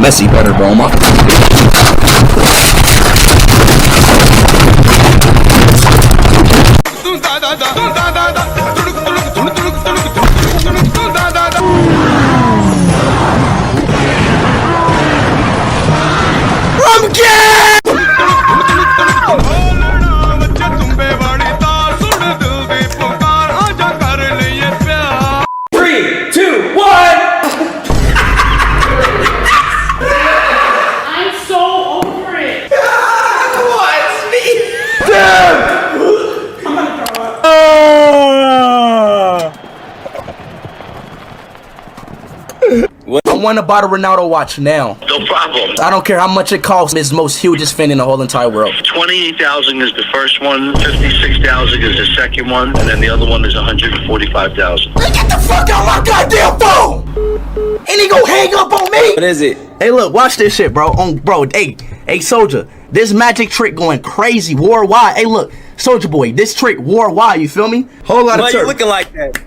Messi better, bro. I'm gay! Three, two, one! I'm so over it. What's me? Damn! I'm gonna throw up. I want to buy the Ronaldo watch now. No problem. I don't care how much it costs. It's the most hugest fan in the whole entire world. 28,000 is the first one, 56,000 is the second one, and then the other one is 145,000. Get the fuck out my goddamn phone! And he gonna hang up on me? What is it? Hey, look, watch this shit, bro. Hey, Soldier, this magic trick going crazy worldwide. Hey, look, Soldier Boy, this trick worldwide. You feel me? Whole lot of Why you looking like that?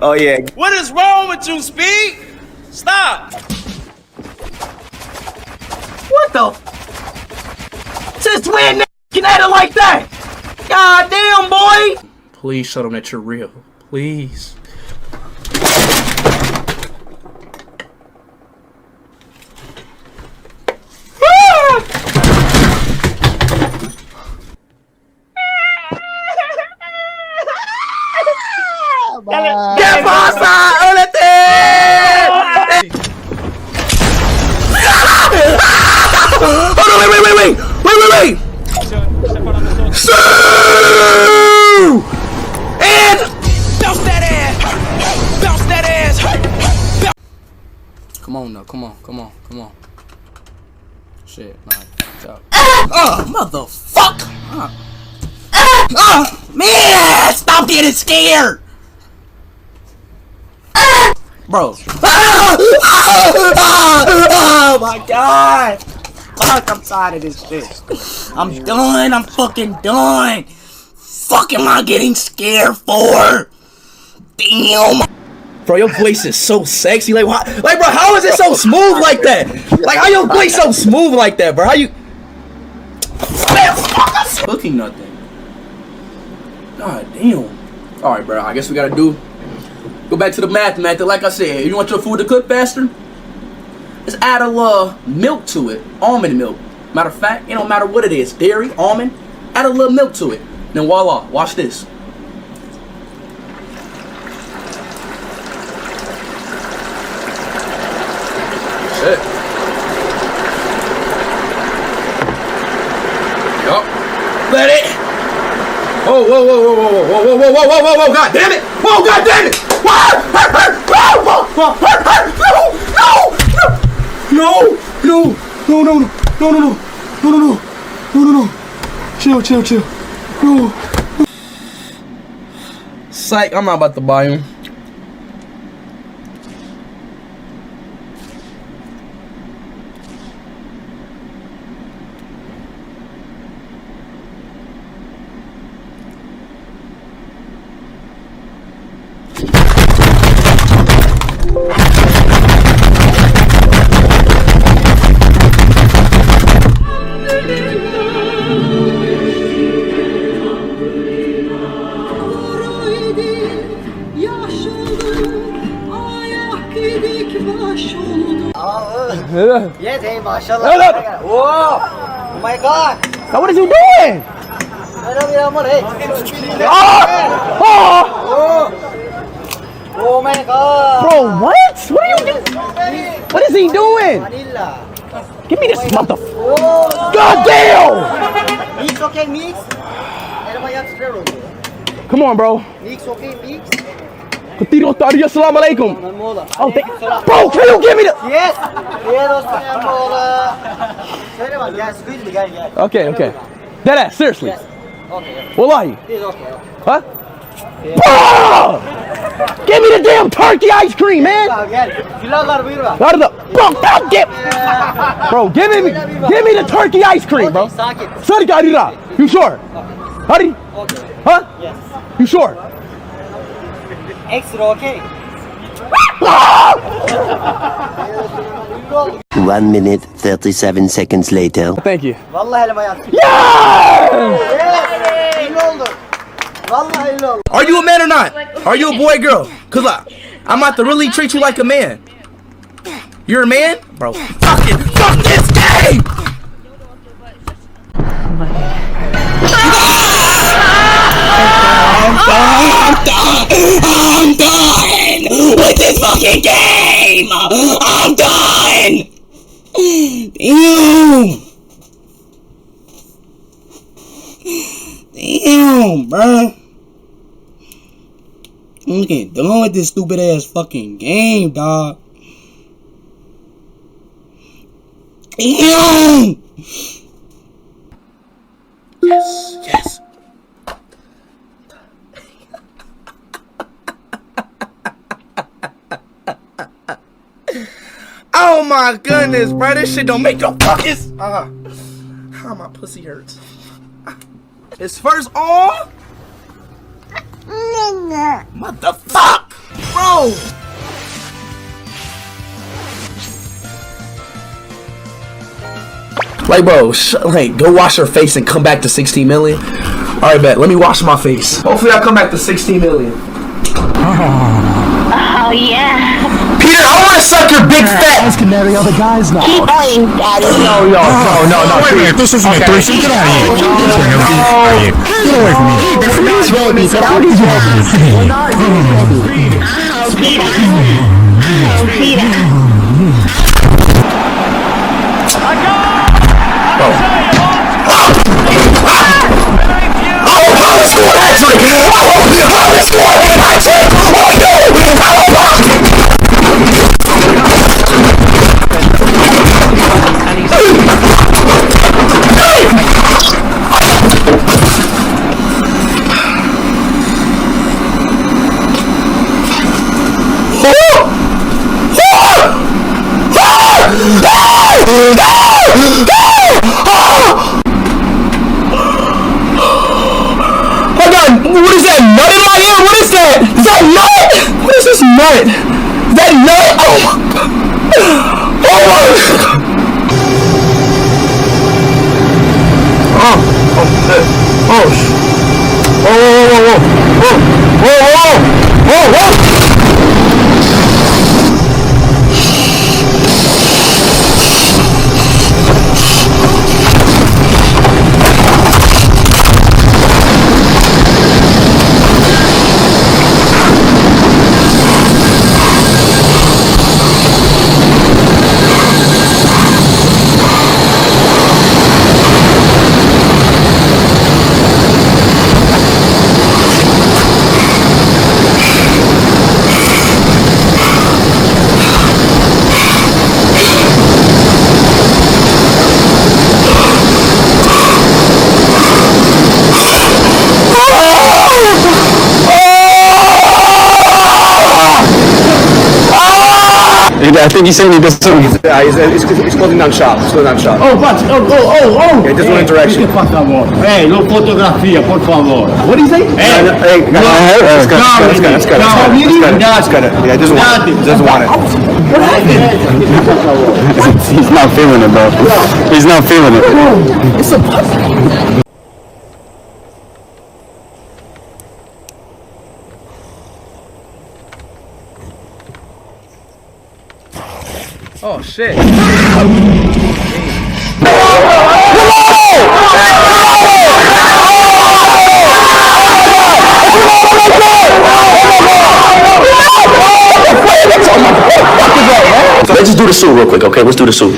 Oh yeah. What is wrong with you, Speed? Stop! What the? Since when looking at it like that? God damn, boy! Please show them that you're real. Please. ¿Qué pasa? ¡Ólete! Oh no, wait! Sue! And bounce that ass! Come on now, come on. Shit, nah, motherfucker! Man, stop getting scared! Bro. Oh my god! Fuck, I'm tired of this shit. I'm done. I'm fucking done. Fuck am I getting scared for? Damn. Bro, your voice is so sexy. Like, why? Like, bro, how is it so smooth like that? Like, how your voice so smooth like that, bro? How you? Man, fuck, I'm cooking nothing. God damn. All right, bro. I guess we gotta go back to the math. Like I said, you want your food to cook faster? Just add a little milk to it. Almond milk. Matter of fact, it don't matter what it is. Dairy, almond. Add a little milk to it. Then voila. Watch this. Shit. Yup. Let it. Whoa, god damn it! Whoa, god damn it! No. Chill. No. Psych, I'm not about to buy him. Yes, hey, mashallah. Whoa! Oh my god! So what is you doing? Oh my god! Bro, what? What are you doing? What is he doing? Vanilla. Give me this mother. Oh! God damn! Mix, okay, mix. Come on, bro. Mix, okay, mix. Assalamu alaikum. Oh, bro, can you give me the? Yes. Yes. Okay. That seriously. Yes. Okay. Wallahi. This is okay. Huh? Bro! Give me the damn turkey ice cream, man. Bro, give me the turkey ice cream, bro. Sorry, you sure? Hurry. Okay. Huh? Yes. You sure? Extra, okay. 1 minute, 37 seconds later. Thank you. Vallahi elim ayağım. Hayırlı oldu. Vallahi hayırlı oldu. Are you a man or not? Are you a boy or girl? Cause I'm about to really treat you like a man. You're a man? Bro, fuck this game! I'm done with this fucking game! I'm done! Damn, bro. I'm getting done with this stupid ass fucking game, dog. Damn! Yes. Oh my goodness, bro. This shit don't make no fucking. How my pussy hurts. It's first on. What the fuck, bro? Like, bro, like, go wash your face and come back to 16 million. All right, bet. Let me wash my face. Hopefully, I come back to 16 million. Oh yeah. Peter, I want to suck your big fat. Can marry other guys now. Keep going, Daddy. No. Wait, this isn't a threesome. Get out of here. Get away from me. He's ready. Get out of here. What is that nut in my ear? What is that? Is that nut? What is this nut? Is that nut? Oh my god. Oh my god. I think he's saying he does something. He's closing down shop. He's closing down shop. Oh, but, Yeah, just one interaction. Por favor. Hey, no fotografia, por favor. What do you say? Hey, Hey, that's good. Yeah, he doesn't want it. He doesn't want it. What happened? He's not feeling it, bro. He's not feeling it. It's a puppy. Oh shit. Let's just do the suit real quick, okay? Let's do the suit.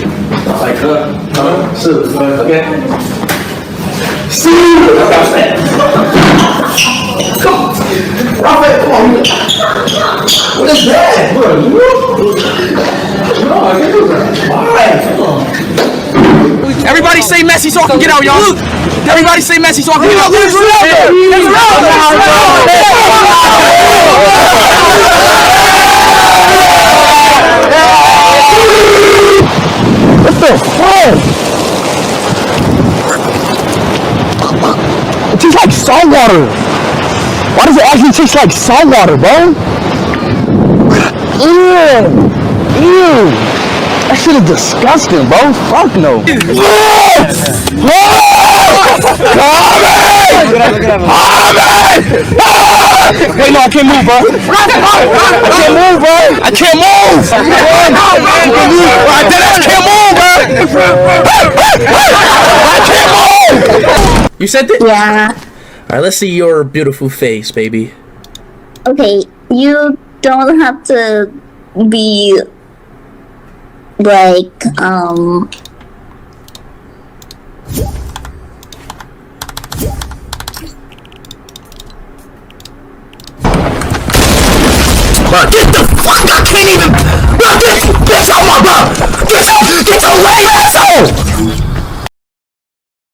Suit. Okay. Raphael, come on. What is that? Everybody say messy so I can get out, y'all. Everybody say messy so I can get out. What the fuck? It tastes like salt water. Why does it actually taste like salt water, bro? Ew. Ew! That shit is disgusting, bro. Fuck no. Wait, no, I can't move, bro. I can't move, bro. I can't move. I can't move, bro. I can't move. You said that? Yeah. Alright, let's see your beautiful face, baby. Okay, you don't have to be like